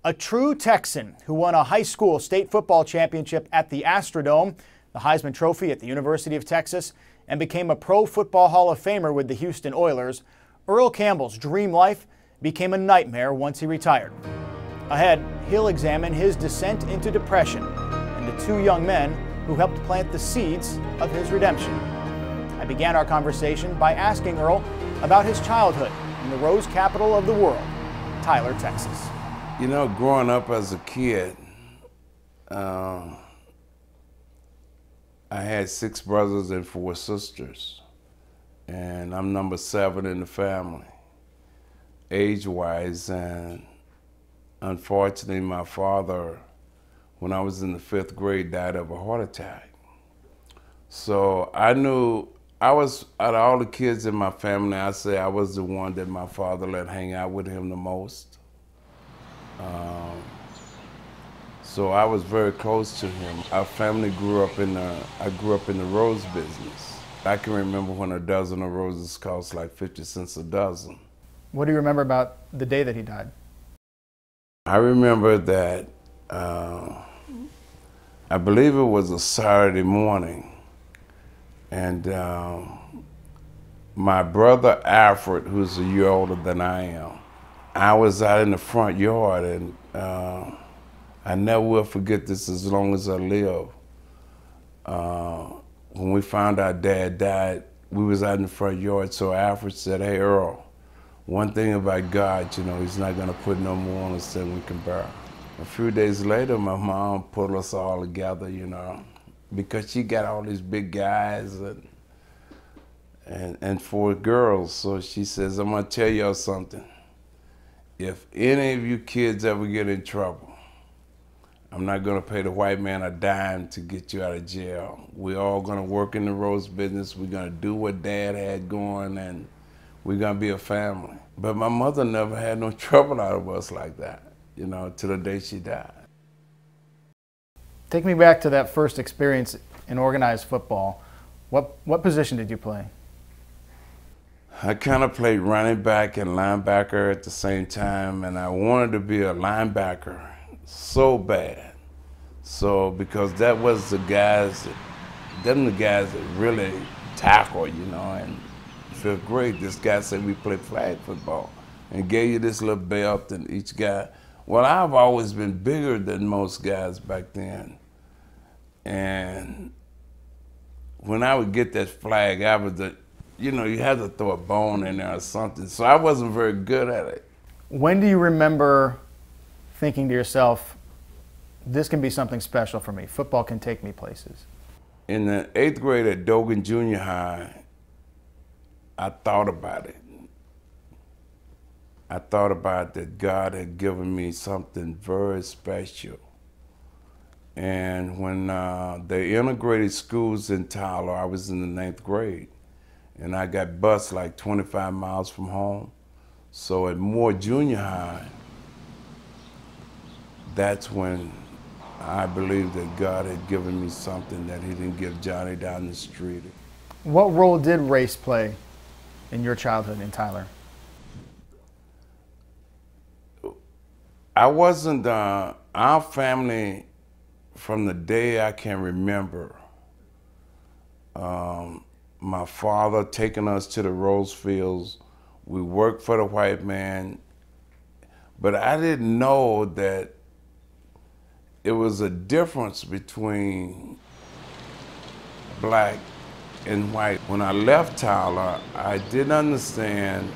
A true Texan who won a high school state football championship at the Astrodome, the Heisman Trophy at the University of Texas, and became a Pro Football Hall of Famer with the Houston Oilers, Earl Campbell's dream life became a nightmare once he retired. Ahead, he'll examine his descent into depression and the two young men who helped plant the seeds of his redemption. I began our conversation by asking Earl about his childhood in the Rose capital of the world, Tyler, Texas. You know, growing up as a kid, I had 6 brothers and 4 sisters, and I'm number 7 in the family, age-wise, and unfortunately my father, when I was in the 5th grade, died of a heart attack. So I knew I was, out of all the kids in my family, I say I was the one that my father let hang out with him the most. So I was very close to him. Our family grew up in I grew up in the rose business. I can remember when a dozen of roses cost like 50 cents a dozen. What do you remember about the day that he died? I remember that, I believe it was a Saturday morning, and my brother Alfred, who's a year older than I am, I was out in the front yard, and I never will forget this as long as I live. When we found out Dad died, we was out in the front yard, so Alfred said, "Hey, Earl, one thing about God, you know, he's not gonna put no more on us than we can bear." A few days later, my mom put us all together, you know, because she got all these big guys and 4 girls. So she says, "I'm gonna tell y'all something. If any of you kids ever get in trouble, I'm not gonna pay the white man a dime to get you out of jail. We're all gonna work in the rose business. We're gonna do what Dad had going, and we're gonna be a family." But my mother never had no trouble out of us like that, you know, till the day she died. Take me back to that first experience in organized football. What position did you play? I kind of played running back and linebacker at the same time, and I wanted to be a linebacker so bad. So because that was the guys, the guys that really tackle, you know, and it felt great. This guy said we play flag football and gave you this little belt, and each guy, well, I've always been bigger than most guys back then. And when I would get that flag, I was the, you know, you had to throw a bone in there or something. So I wasn't very good at it. When do you remember thinking to yourself, this can be something special for me, football can take me places? In the 8th grade at Dogan Junior High, I thought about it. I thought about that God had given me something very special. And when they integrated schools in Tyler, I was in the 9th grade, and I got bused like 25 miles from home. So at Moore Junior High, that's when I believed that God had given me something that he didn't give Johnny down the street. What role did race play in your childhood in Tyler? I wasn't, our family, from the day I can remember, my father taking us to the rose fields. We worked for the white man, but I didn't know that it was a difference between black and white. When I left Tyler, I didn't understand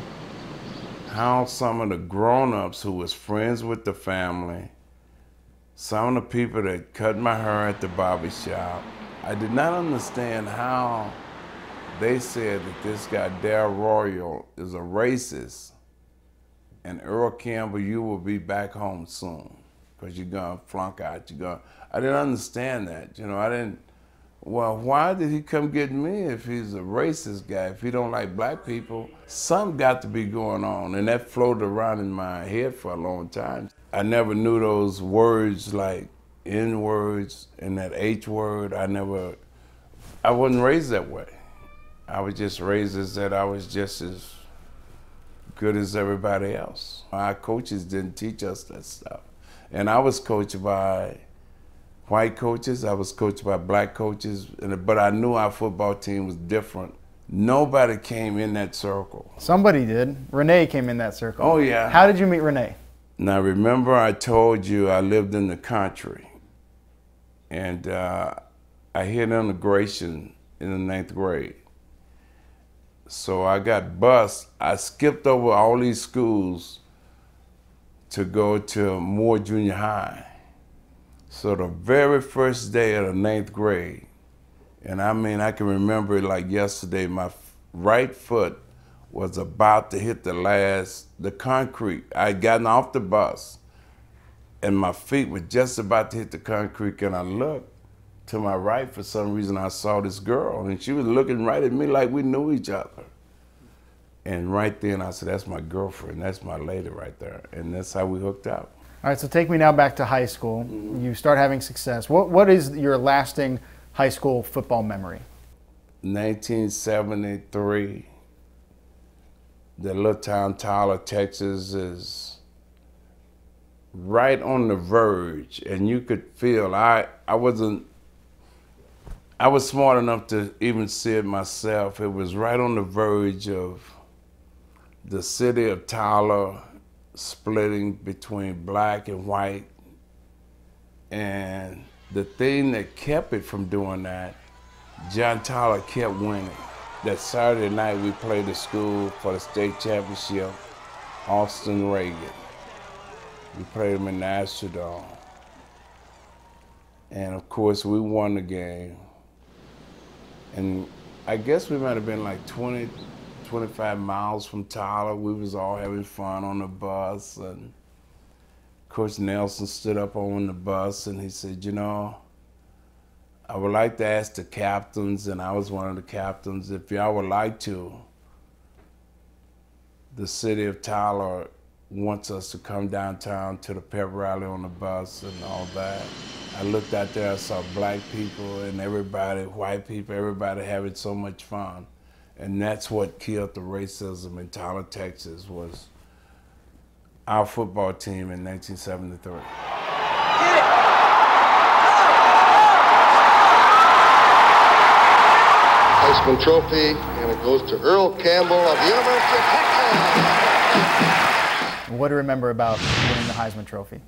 how some of the grown-ups who was friends with the family, some of the people that cut my hair at the barber shop, I did not understand how they said that this guy, Dale Royal, is a racist, and Earl Campbell, you will be back home soon, because you're gonna flunk out, I didn't understand that, you know, I didn't, well, why did he come get me if he's a racist guy, if he don't like black people? Something got to be going on, and that floated around in my head for a long time. I never knew those words like N words and that H word. I wasn't raised that way. I was just raised as that I was just as good as everybody else. Our coaches didn't teach us that stuff. And I was coached by white coaches, I was coached by black coaches, but I knew our football team was different. Nobody came in that circle. Somebody did. Renee came in that circle. Oh, yeah. How did you meet Renee? Now, remember I told you I lived in the country, and I hit integration in the 9th grade. So I got bused. I skipped over all these schools to go to Moore Junior High. So the very first day of the 9th grade, and I mean, I can remember it like yesterday, my right foot was about to hit the concrete. I had gotten off the bus, and my feet were just about to hit the concrete, and I looked to my right. For some reason, I saw this girl, and she was looking right at me like we knew each other. And right then, I said, that's my girlfriend. That's my lady right there. And that's how we hooked up. All right, so take me now back to high school. You start having success. What is your lasting high school football memory? 1973, the little town Tyler, Texas is right on the verge, and you could feel, I was smart enough to even see it myself. It was right on the verge of the city of Tyler splitting between black and white. And the thing that kept it from doing that, John Tyler kept winning. That Saturday night we played the school for the state championship, Austin Reagan. We played them in the Astrodome. And of course we won the game. And I guess we might have been like 20, 25 miles from Tyler. We was all having fun on the bus, and Coach Nelson stood up on the bus and he said, you know, I would like to ask the captains, and I was one of the captains, if y'all would like to, the city of Tyler wants us to come downtown to the pep rally on the bus and all that. I looked out there, I saw black people and everybody, white people, everybody having so much fun. And that's what killed the racism in Tyler, Texas, was our football team in 1973. Heisman Trophy, and it goes to Earl Campbell of the University of Texas. What do you remember about winning the Heisman Trophy?